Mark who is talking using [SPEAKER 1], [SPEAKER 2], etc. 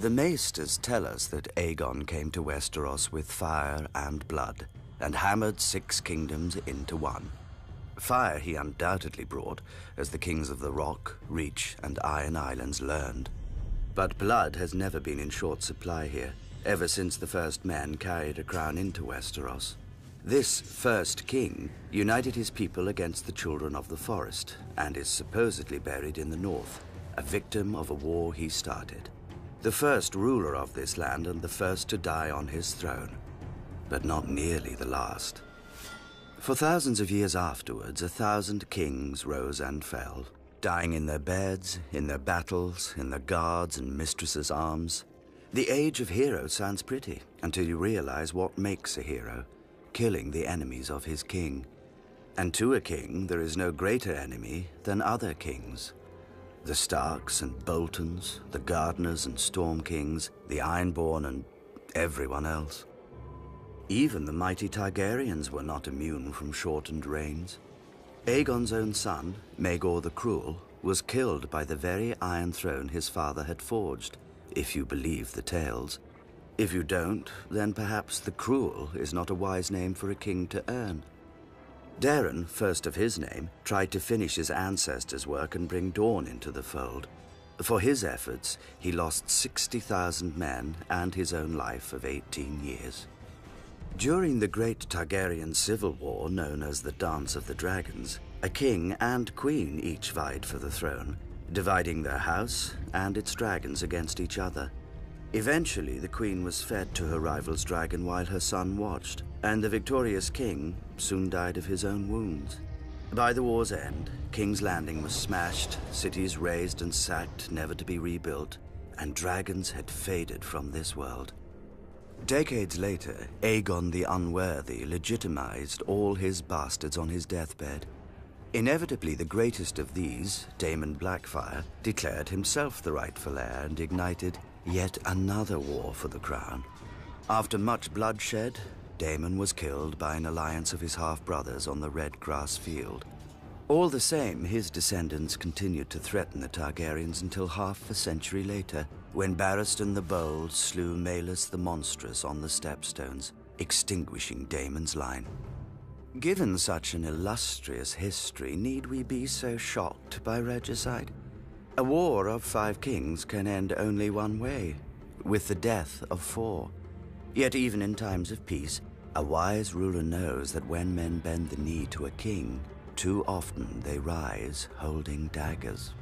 [SPEAKER 1] The maesters tell us that Aegon came to Westeros with fire and blood, and hammered 6 kingdoms into one. Fire he undoubtedly brought, as the kings of the Rock, Reach, and Iron Islands learned. But blood has never been in short supply here, ever since the first men carried a crown into Westeros. This first king united his people against the Children of the Forest, and is supposedly buried in the north, a victim of a war he started. The first ruler of this land and the first to die on his throne, but not nearly the last. For thousands of years afterwards, 1,000 kings rose and fell, dying in their beds, in their battles, in their guards' and mistresses' arms. The age of heroes sounds pretty, until you realize what makes a hero, killing the enemies of his king. And to a king, there is no greater enemy than other kings. The Starks and Boltons, the Gardeners and Storm Kings, the Ironborn and everyone else. Even the mighty Targaryens were not immune from shortened reigns. Aegon's own son, Maegor the Cruel, was killed by the very Iron Throne his father had forged, if you believe the tales. If you don't, then perhaps the Cruel is not a wise name for a king to earn. Daeron, first of his name, tried to finish his ancestors' work and bring Dawn into the fold. For his efforts, he lost 60,000 men and his own life of 18 years. During the Great Targaryen Civil War, known as the Dance of the Dragons, a king and queen each vied for the throne, dividing their house and its dragons against each other. Eventually, the queen was fed to her rival's dragon while her son watched, and the victorious king soon died of his own wounds. By the war's end, King's Landing was smashed, cities razed and sacked, never to be rebuilt, and dragons had faded from this world. Decades later, Aegon the Unworthy legitimized all his bastards on his deathbed. Inevitably, the greatest of these, Daemon Blackfyre, declared himself the rightful heir and ignited yet another war for the crown. After much bloodshed, Daemon was killed by an alliance of his half-brothers on the Red Grass Field. All the same, his descendants continued to threaten the Targaryens until half a century later, when Barristan the Bold slew Maelys the Monstrous on the Stepstones, extinguishing Daemon's line. Given such an illustrious history, need we be so shocked by regicide? A war of 5 kings can end only one way, with the death of 4. Yet even in times of peace, a wise ruler knows that when men bend the knee to a king, too often they rise holding daggers.